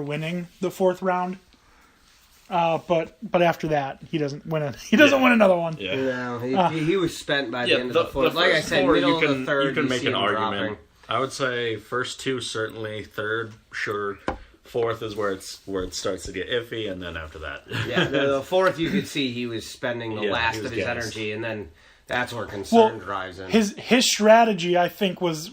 winning the fourth round. But after that, he doesn't win. He doesn't win another one. Yeah. No, he was spent by the end of the fourth. Like I said, middle of the third, you can make an argument. Dropping. I would say first two certainly, third sure, fourth is where it starts to get iffy, and then after that, yeah, the fourth you could see he was spending the last of his energy, and then that's where concern drives in. His strategy, I think, was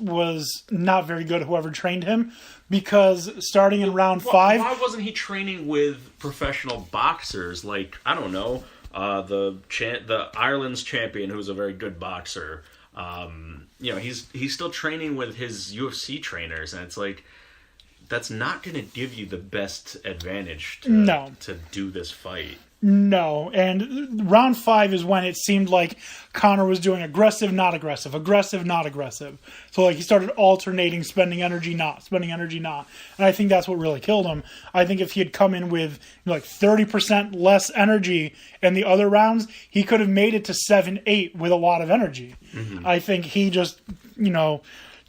not very good. Whoever trained him. Because starting in round 5... Why wasn't he training with professional boxers? Like, I don't know, the Ireland's champion, who's a very good boxer. He's still training with his UFC trainers, and it's like, that's not going to give you the best advantage to do this fight. No, and round 5 is when it seemed like Conor was doing aggressive, not aggressive, aggressive, not aggressive. So like he started alternating, spending energy, not. And I think that's what really killed him. I think if he had come in with 30% less energy in the other rounds, he could have made it to 7-8 with a lot of energy. Mm-hmm. I think he just,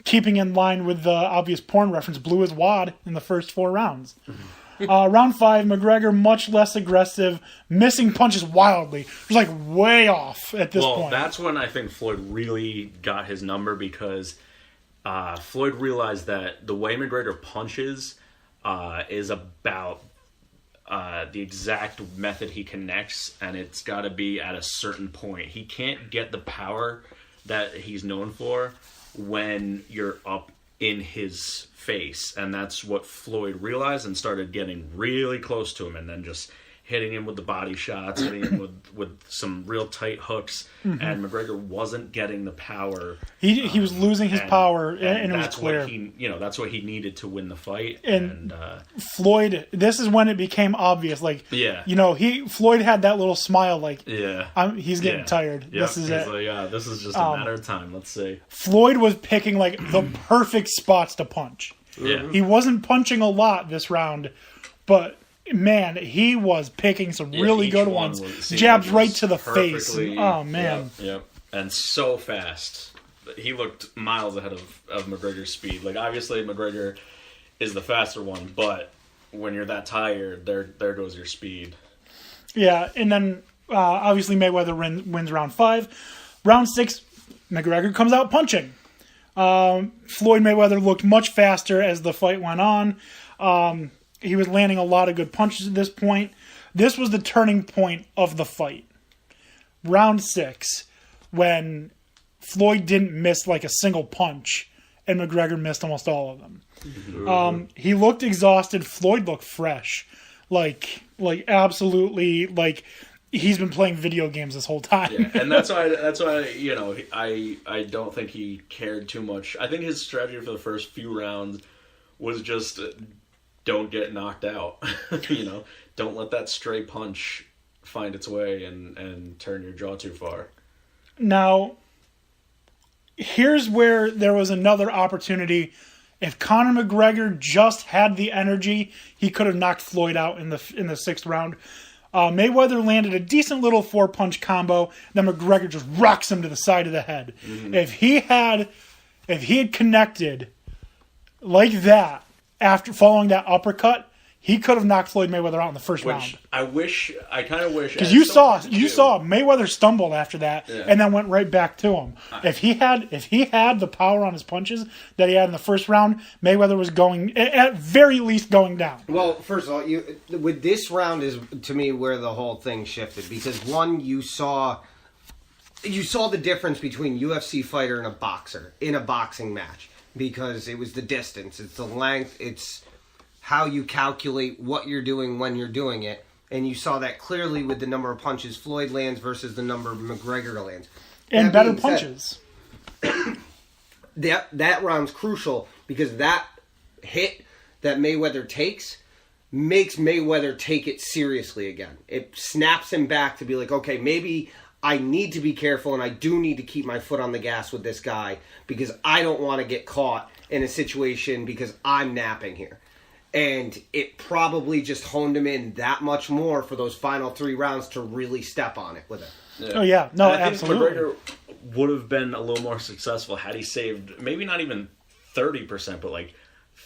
keeping in line with the obvious porn reference, blew his wad in the first 4 rounds. Mm-hmm. Round 5, McGregor much less aggressive, missing punches wildly. It was way off at this point. That's when I think Floyd really got his number because Floyd realized that the way McGregor punches is about the exact method he connects, and it's got to be at a certain point. He can't get the power that he's known for when you're up in his face, and that's what Floyd realized and started getting really close to him, and then just hitting him with the body shots, hitting him with some real tight hooks, and McGregor wasn't getting the power. He was losing his power, and it was clear. That's what he needed to win the fight. And Floyd, this is when it became obvious. Floyd had that little smile, he's getting tired. Yeah. This is it. This is just a matter of time. Let's see. Floyd was picking the perfect spots to punch. Yeah. He wasn't punching a lot this round, but man, he was picking some really good ones. Jabs right to the face. Oh, man. Yep. And so fast. He looked miles ahead of McGregor's speed. Obviously, McGregor is the faster one, but when you're that tired, there goes your speed. Yeah, and then, obviously, Mayweather wins round 5. Round 6, McGregor comes out punching. Floyd Mayweather looked much faster as the fight went on. He was landing a lot of good punches at this point. This was the turning point of the fight. Round 6, when Floyd didn't miss a single punch, and McGregor missed almost all of them. He looked exhausted. Floyd looked fresh. Absolutely, he's been playing video games this whole time. Yeah, and that's why I don't think he cared too much. I think his strategy for the first few rounds was just don't get knocked out. Don't let that stray punch find its way and turn your jaw too far. Now, here's where there was another opportunity. If Conor McGregor just had the energy, he could have knocked Floyd out in the 6th round. Mayweather landed a decent little 4-punch combo. Then McGregor just rocks him to the side of the head. Mm-hmm. If he had connected like that after following that uppercut, he could have knocked Floyd Mayweather out in the first round. I kind of wish. Because you saw Mayweather stumbled after that, and then went right back to him. If he had the power on his punches that he had in the first round, Mayweather was at very least going down. Well, first of all, with this round is to me where the whole thing shifted, because one, you saw the difference between UFC fighter and a boxer in a boxing match, because it was the distance, it's the length, it's how you calculate what you're doing when you're doing it. And you saw that clearly with the number of punches Floyd lands versus the number McGregor lands. And better punches. That round's crucial because that hit that Mayweather takes makes Mayweather take it seriously again. It snaps him back to be like, okay, maybe I need to be careful and I do need to keep my foot on the gas with this guy because I don't want to get caught in a situation because I'm napping here. And it probably just honed him in that much more for those final 3 rounds to really step on it with it. Yeah. Oh, yeah. No, and I absolutely. think McGregor would have been a little more successful had he saved maybe not even 30%, but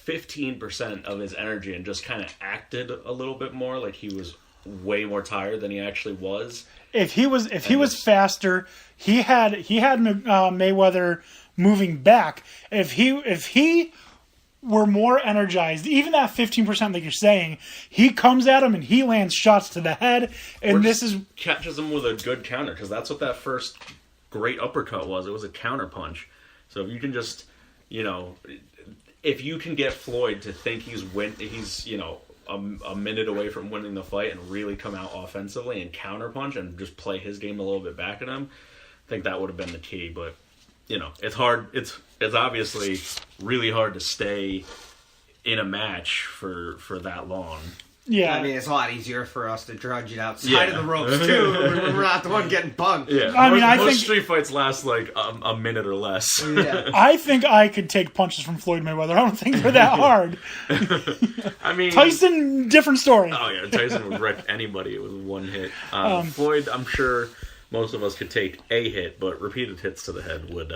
15% of his energy and just kind of acted a little bit more like he was way more tired than he actually was. If he was faster, he had Mayweather moving back. If he were more energized, even that 15% like you're saying, he comes at him and he lands shots to the head, and catches him with a good counter, because that's what that first great uppercut was. It was a counter punch. So if you can just, if you can get Floyd to think he's a minute away from winning the fight and really come out offensively and counter punch and just play his game a little bit back at him, I think that would have been the key. But it's hard. It's obviously really hard to stay in a match for that long. Yeah, I mean, it's a lot easier for us to drudge it outside of the ropes too. We're not the one getting bunked. Yeah, I think street fights last like a minute or less. Yeah. I think I could take punches from Floyd Mayweather. I don't think they're that hard. I mean, Tyson, different story. Oh yeah, Tyson would wreck anybody with one hit. Floyd, I'm sure most of us could take a hit, but repeated hits to the head would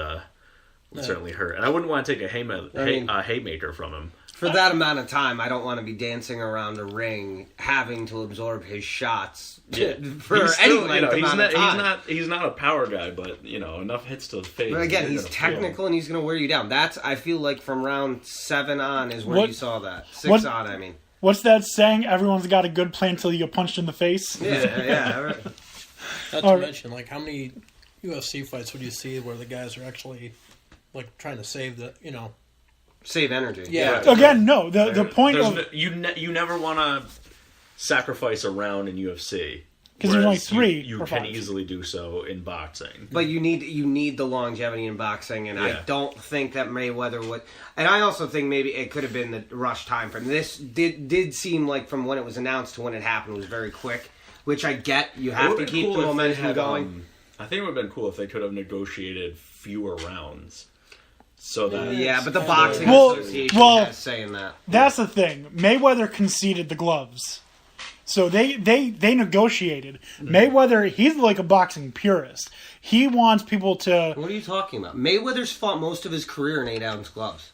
certainly hurt. And I wouldn't want to take a haymaker from him. For that amount of time, I don't want to be dancing around the ring, having to absorb his shots for any length amount of time. He's not a power guy, but enough hits to the face. But again, he's technical and he's going to wear you down. I feel like from round 7 on is where you saw that. 6 on, I mean. What's that saying? Everyone's got a good plan until you get punched in the face. Yeah. Right. Not to mention, like, how many UFC fights would you see where the guys are actually like trying to save save energy. Yeah. Again, no. The point of you never want to sacrifice a round in UFC because there's only 3. You can easily do so in boxing, but you need the longevity in boxing, and I don't think that Mayweather would. And I also think maybe it could have been the rush time frame. This did seem like from when it was announced to when it happened was very quick, which I get. You have to keep the momentum going. I think it would have been cool if they could have negotiated fewer rounds. So that but the boxing association has saying that. That's the thing. Mayweather conceded the gloves, so they negotiated. Mm-hmm. Mayweather, he's like a boxing purist. He wants people to. What are you talking about? Mayweather's fought most of his career in 8-ounce gloves.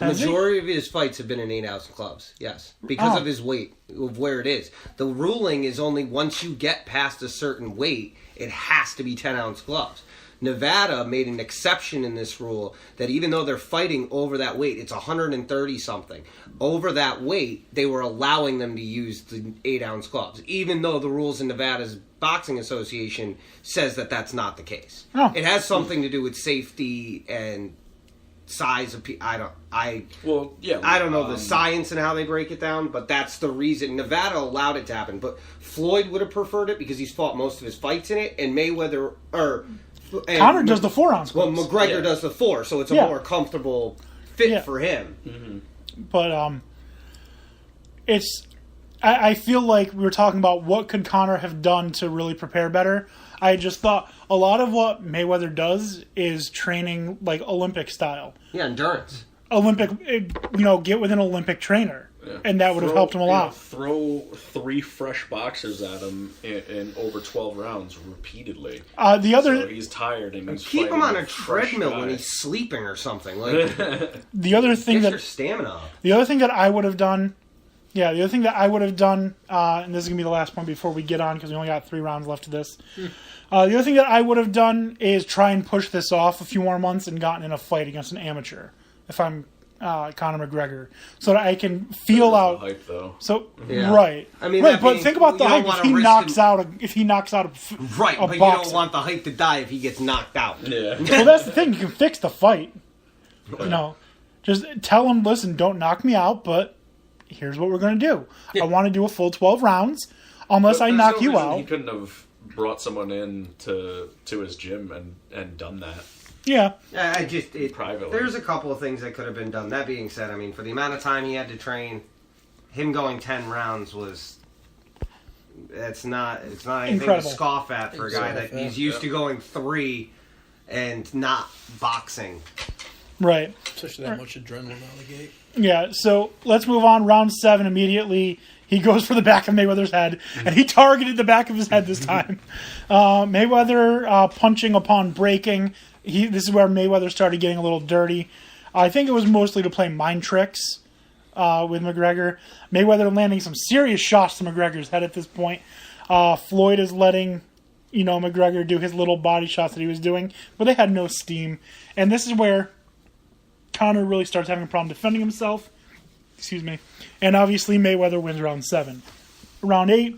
The majority of his fights have been in 8-ounce gloves. Yes, because of his weight, of where it is. The ruling is only once you get past a certain weight, it has to be 10-ounce gloves. Nevada made an exception in this rule that even though they're fighting over that weight, it's 130 something. Over that weight, they were allowing them to use the 8-ounce gloves, even though the rules in Nevada's Boxing Association says that that's not the case. Oh. It has something to do with safety and size of people. I don't know the science and how they break it down, but that's the reason Nevada allowed it to happen. But Floyd would have preferred it because he's fought most of his fights in it, and Mayweather Conor does the 4-ounce gloves. Well, McGregor does the 4, so it's a more comfortable fit for him. Mm-hmm. But I feel like we were talking about what could Conor have done to really prepare better. I just thought a lot of what Mayweather does is training like Olympic style. Yeah, endurance. Get with an Olympic trainer. Yeah. And that would have helped him a lot. Throw 3 fresh boxers at him in over 12 rounds repeatedly. So he's tired and he's keep him on a treadmill when he's sleeping or something. Like the other thing your stamina up. The other thing that I would have done, and this is gonna be the last point before we get on because we only got 3 rounds left of this. The other thing that I would have done is try and push this off a few more months and gotten in a fight against an amateur. If I'm Conor McGregor, so that I can feel out. Hype, though. So right, I mean, right, but think about the hype. If he knocks out a right, but boxer. You don't want the hype to die if he gets knocked out. Yeah. Well, that's the thing. You can fix the fight. Just tell him, listen, don't knock me out, but here's what we're going to do. I want to do a full 12 rounds, unless I knock you out. He couldn't have brought someone in to his gym and done that. Yeah. Privately. There's a couple of things that could have been done. That being said, I mean, for the amount of time he had to train, him going 10 rounds it's not anything incredible to scoff at for a guy that he's used to going 3 and not boxing. Right. Especially that much adrenaline out of the gate. Yeah, so let's move on. Round 7 immediately. He goes for the back of Mayweather's head, and he targeted the back of his head this time. Mayweather punching upon breaking. This is where Mayweather started getting a little dirty. I think it was mostly to play mind tricks with McGregor. Mayweather landing some serious shots to McGregor's head at this point. Floyd is letting McGregor do his little body shots that he was doing, but they had no steam. And this is where Conor really starts having a problem defending himself. Excuse me. And obviously Mayweather wins round 7. Round 8,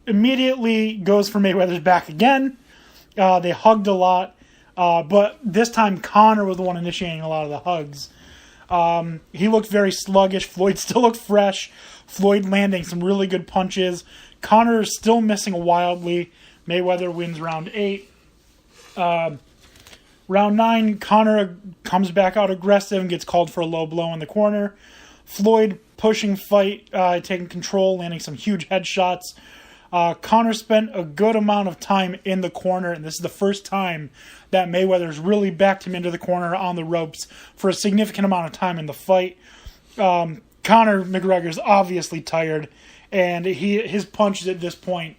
immediately goes for Mayweather's back again. They hugged a lot, but this time Conor was the one initiating a lot of the hugs. He looked very sluggish. Floyd still looked fresh. Floyd landing some really good punches. Conor is still missing wildly. Mayweather wins round 8. Round 9, Conor comes back out aggressive and gets called for a low blow in the corner. Floyd pushing fight, taking control, landing some huge headshots. Conor spent a good amount of time in the corner, and this is the first time that Mayweather's really backed him into the corner on the ropes for a significant amount of time in the fight. Conor McGregor's obviously tired, and his punches at this point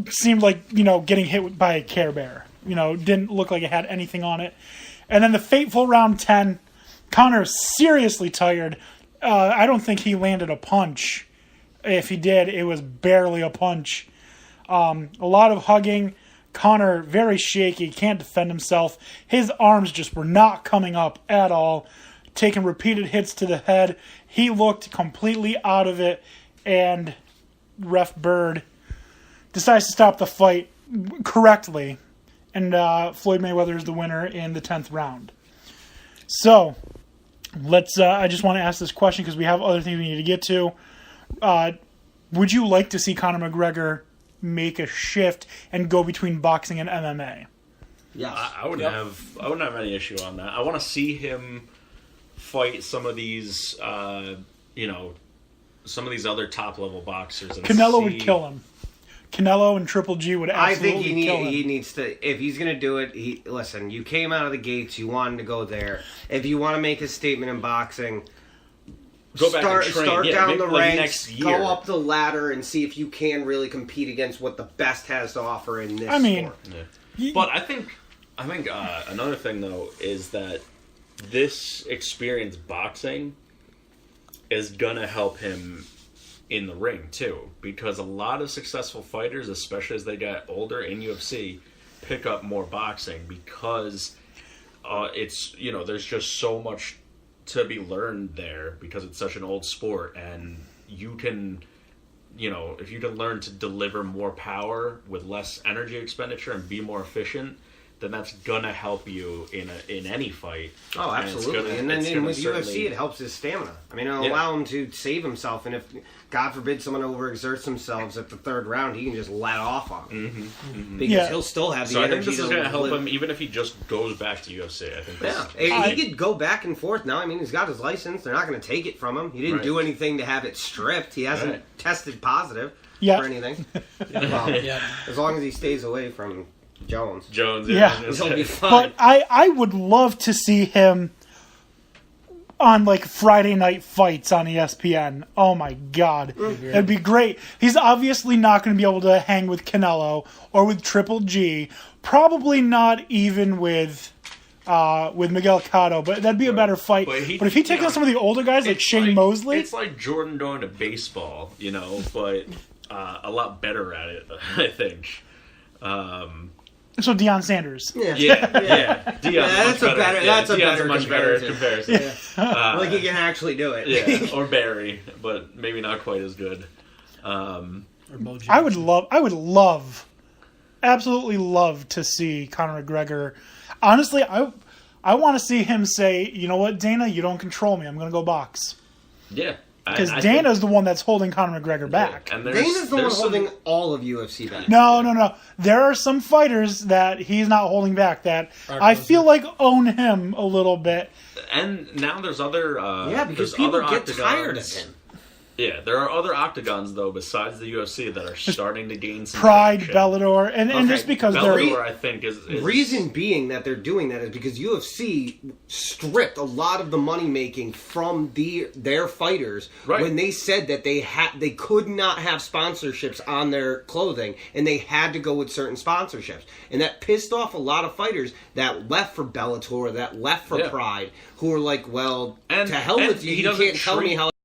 seemed like, getting hit by a Care Bear. Didn't look like it had anything on it. And then the fateful round 10, Conor seriously tired. I don't think he landed a punch. If he did, it was barely a punch. A lot of hugging. Conor very shaky, can't defend himself. His arms just were not coming up at all. Taking repeated hits to the head. He looked completely out of it. And ref Bird decides to stop the fight correctly. And Floyd Mayweather is the winner in the 10th round. So, I just want to ask this question because we have other things we need to get to. Would you like to see Conor McGregor make a shift and go between boxing and MMA? Yes. I wouldn't have any issue on that. I want to see him fight some of these, some of these other top level boxers. And Canelo would kill him. Canelo and Triple G would absolutely kill him. I think he needs to, if he's going to do it, listen, you came out of the gates, you wanted to go there. If you want to make a statement in boxing, start down the ranks, go up the ladder, and see if you can really compete against what the best has to offer in this sport. Yeah. But I think another thing, though, is that this experience boxing is going to help him in the ring too, because a lot of successful fighters, especially as they get older in UFC, pick up more boxing because it's there's just so much to be learned there because it's such an old sport, and you can if you can learn to deliver more power with less energy expenditure and be more efficient, then that's gonna help you in any fight. Oh, absolutely. And then with UFC, it helps his stamina. I mean, it'll allow him to save himself. And if, God forbid, someone overexerts themselves at the 3rd round, he can just let off on him. Mm-hmm. Mm-hmm. Because he'll still have the energy. I think this is going to help him, even if he just goes back to UFC. I think he could go back and forth now. I mean, he's got his license. They're not going to take it from him. He didn't do anything to have it stripped. He hasn't tested positive for anything. As long as he stays away from Jones, he'll be fine. But I would love to see him on Friday Night Fights on ESPN. Oh my God, that'd be great. He's obviously not going to be able to hang with Canelo or with Triple G. Probably not even with Miguel Cotto, but that'd be a better fight. But if he takes on some of the older guys like Shane Mosley, it's like Jordan going to baseball, but a lot better at it, I think. So Deion Sanders. Yeah. That's a much better comparison. Like he can actually do it. Yeah, or Barry, but maybe not quite as good. I would love, absolutely love to see Conor McGregor. Honestly, I want to see him say, you know what, Dana, you don't control me. I'm going to go box. Yeah. Because Dana's the one that's holding Conor McGregor back. And Dana's the one holding all of UFC back. No. There are some fighters that he's not holding back that I feel like own him a little bit. And now there's other... because people get tired of him. Yeah, there are other octagons though besides the UFC that are starting to gain some Pride, traction. Bellator, and just because Bellator, they're I think, is reason being that they're doing that is because UFC stripped a lot of the money making from their fighters when they said that they could not have sponsorships on their clothing and they had to go with certain sponsorships, and that pissed off a lot of fighters that left for Bellator, that left for Pride, who were like, well, to hell with you, you can't tell me how